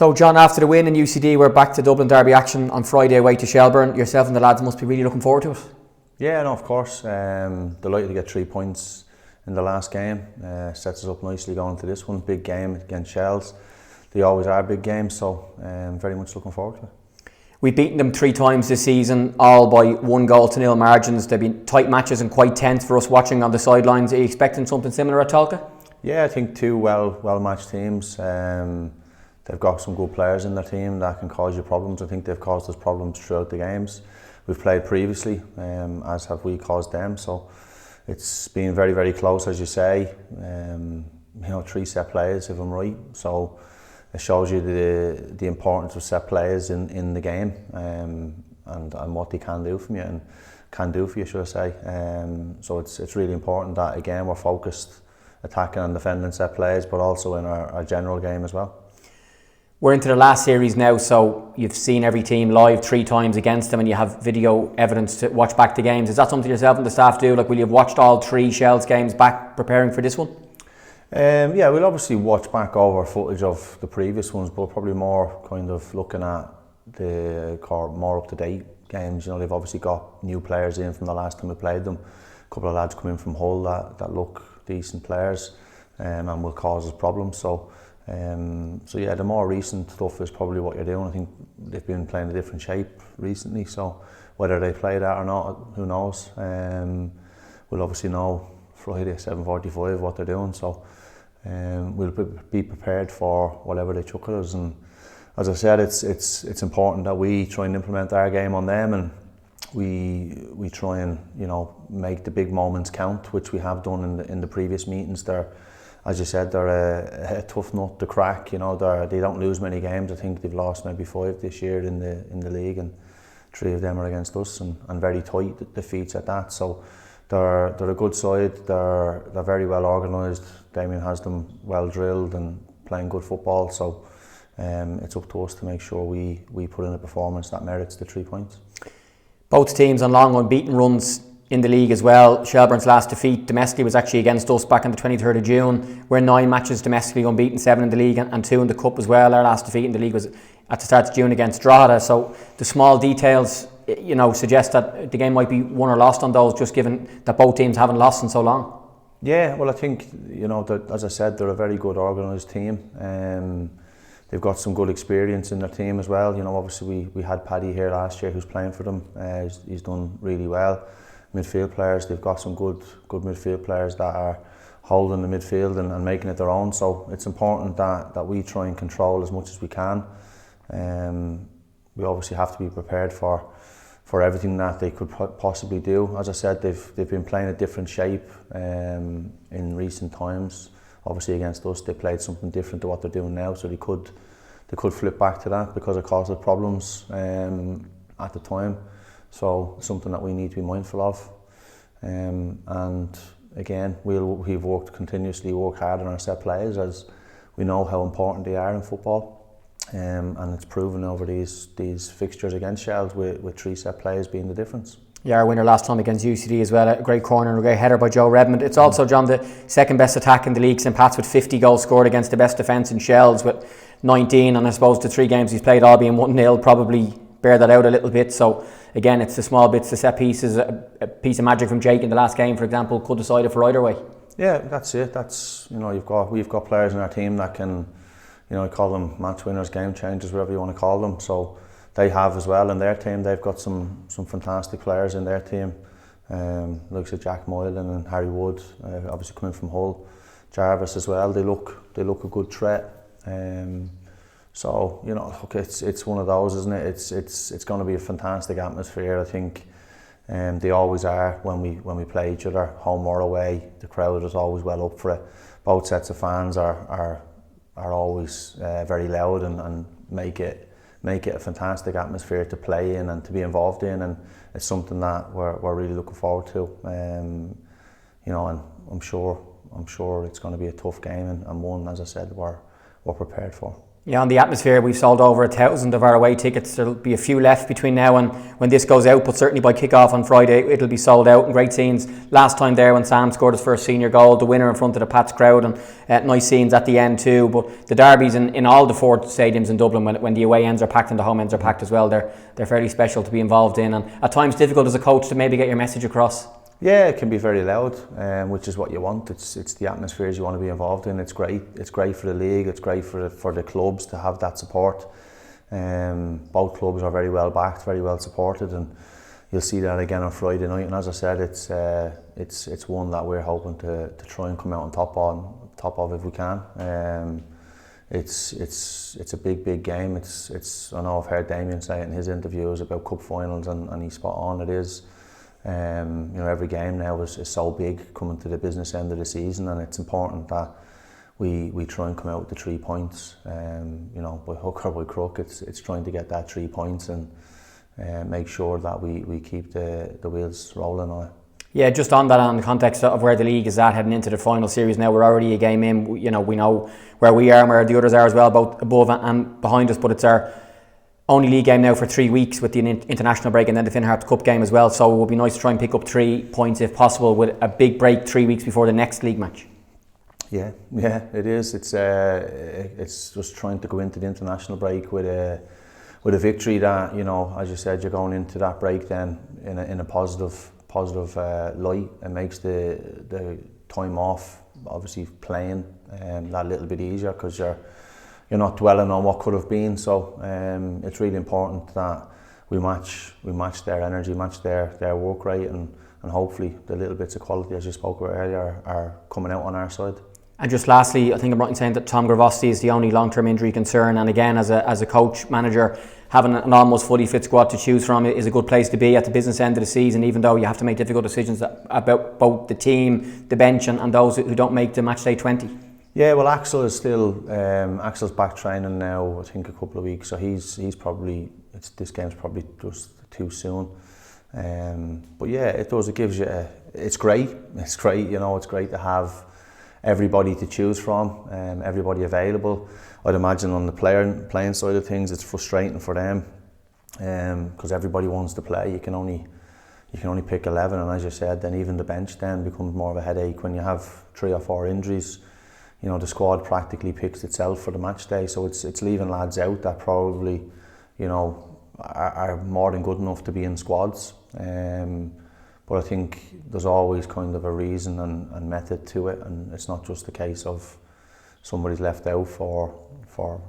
So John, after the win in UCD, we're back to Dublin derby action on Friday away to Shelbourne. Yourself and the lads must be really looking forward to it. Yeah, no, of course. Delighted to get 3 points in the last game. Sets us up nicely going into this one. Big game against Shells. They always are big games, so very much looking forward to it. We've beaten them 3 times this season, all by 1-0 margins. They've been tight matches and quite tense for us watching on the sidelines. Are you expecting something similar at Tolka? Yeah, I think 2 well-matched teams. They've got some good players in their team that can cause you problems. I think they've caused us problems throughout the games we've played previously, as have we caused them. So it's been very, very close, as you say. 3 set plays, if I'm right. So it shows you the importance of set plays in the game, and what they can do for you and can do for you, should I say. So it's really important that, again, we're focused attacking and defending set plays, but also in our general game as well. We're into the last series now, so you've seen every team live 3 times against them and you have video evidence to watch back the games. Is that something yourself and the staff do? Like, will you have watched all 3 Shells games back preparing for this one? Yeah, we'll obviously watch back over footage of the previous ones, but probably more kind of looking at the more up-to-date games. They've obviously got new players in from the last time we played them. A couple of lads come in from Hull that look decent players, and will cause us problems. So yeah, the more recent stuff is probably what you're doing. I think they've been playing a different shape recently, so whether they play that or not, who knows. We'll obviously know Friday at 7:45 what they're doing, so we'll be prepared for whatever they chuck at us. And as I said, it's important that we try and implement our game on them, and we try and make the big moments count, which we have done in the previous meetings. As you said, they're a tough nut to crack. They don't lose many games. I think they've lost maybe 5 this year in the league, and 3 of them are against us, and very tight defeats at that. So they're a good side. They're very well organised. Damien has them well drilled and playing good football. So it's up to us to make sure we put in a performance that merits the 3 points. Both teams on long unbeaten runs in the league as well. Shelbourne's last defeat domestically was actually against us back on the 23rd of June. We're 9 matches domestically unbeaten, 7 in the league and 2 in the cup as well. Our last defeat in the league was at the start of June against 𝗣𝗏𝗘𝗪. So the small details suggest that the game might be won or lost on those, just given that both teams haven't lost in so long. Yeah, well, I think as I said, they're a very good organised team. They've got some good experience in their team as well. Obviously we had Paddy here last year who's playing for them. He's done really well. Midfield players, they've got some good midfield players that are holding the midfield and making it their own. So it's important that we try and control as much as we can. We obviously have to be prepared for everything that they could possibly do. As I said, they've been playing a different shape in recent times. Obviously against us, they played something different to what they're doing now, so they could flip back to that because it caused problems at the time. So something that we need to be mindful of. And again, we've worked hard on our set plays, as we know how important they are in football. And it's proven over these fixtures against Shells with 3 set plays being the difference. Yeah, our winner last time against UCD as well. A great corner and a great header by Joe Redmond. It's also, John, the second best attack in the league. St Pat's with 50 goals scored against the best defence in Shells with 19. And I suppose the 3 games he's played, all being 1-0, probably bear that out a little bit. So again, it's the small bits, the set pieces. A piece of magic from Jake in the last game, for example, could decide it for either way. Yeah, that's it. That's we've got players in our team that can, I call them match winners, game changers, whatever you want to call them. So they have as well in their team. They've got some fantastic players in their team. Looks at Jack Moylan and Harry Wood, obviously coming from Hull. Jarvis as well. They look a good threat. So look, it's one of those, isn't it? It's going to be a fantastic atmosphere. I think they always are when we play each other, home or away. The crowd is always well up for it. Both sets of fans are always very loud and make it a fantastic atmosphere to play in and to be involved in, and it's something that we're really looking forward to. And I'm sure it's going to be a tough game and one, as I said, we're prepared for. Yeah, on the atmosphere, we've sold over 1,000 of our away tickets. There'll be a few left between now and when this goes out, but certainly by kick-off on Friday, it'll be sold out. And great scenes last time there when Sam scored his first senior goal, the winner in front of the Pats crowd, and nice scenes at the end too. But the derbies in all the 4 stadiums in Dublin, when the away ends are packed and the home ends are packed as well, they're fairly special to be involved in, and at times difficult as a coach to maybe get your message across. Yeah, it can be very loud, which is what you want. It's the atmospheres you want to be involved in. It's great. It's great for the league. It's great for the clubs to have that support. Both clubs are very well backed, very well supported, and you'll see that again on Friday night. And as I said, it's one that we're hoping to try and come out on top of if we can. It's a big game. I know I've heard Damien say it in his interviews about cup finals, and he's spot on. It is. Every game now is so big coming to the business end of the season, and it's important that we try and come out with the 3 points. By hook or by crook, it's trying to get that 3 points and make sure that we keep the wheels rolling on it. Yeah, just on that, on the context of where the league is at heading into the final series now, we're already a game in. We know where we are and where the others are as well, both above and behind us, but it's our only league game now for 3 weeks with the international break and then the Finn Harps Cup game as well, so it would be nice to try and pick up 3 points if possible with a big break 3 weeks before the next league match. Yeah, it is. It's just trying to go into the international break with a victory that, as you said, you're going into that break then in a positive light. It makes the time off, obviously playing that little bit easier because you're not dwelling on what could have been. So it's really important that we match their energy, match their work rate, and hopefully the little bits of quality, as you spoke about earlier, are coming out on our side. And just lastly, I think I'm right in saying that 𝗤𝗏𝗃𝗪 is the only long-term injury concern, and again, as a coach, manager, having an almost fully fit squad to choose from is a good place to be at the business end of the season, even though you have to make difficult decisions about both the team, the bench, and those who don't make the matchday 20. Yeah, well, Axel is still Axel's back training now. I think a couple of weeks, so he's probably this game's probably just too soon. But yeah, it does. It gives you. It's great. It's great. It's great to have everybody to choose from, everybody available. I'd imagine on the playing side of things, it's frustrating for them because everybody wants to play. You can only pick 11, and as you said, then even the bench then becomes more of a headache when you have 3 or 4 injuries. The squad practically picks itself for the match day, so it's leaving lads out that probably, are more than good enough to be in squads. But I think there's always kind of a reason and method to it, and it's not just a case of somebody's left out for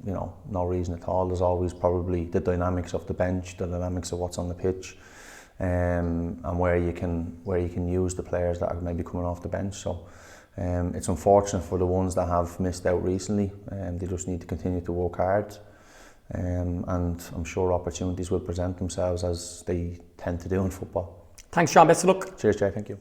no reason at all. There's always probably the dynamics of the bench, the dynamics of what's on the pitch, and where you can use the players that are maybe coming off the bench. So it's unfortunate for the ones that have missed out recently, and they just need to continue to work hard. And I'm sure opportunities will present themselves as they tend to do in football. Thanks, John. Best of luck. Cheers, Jay. Thank you.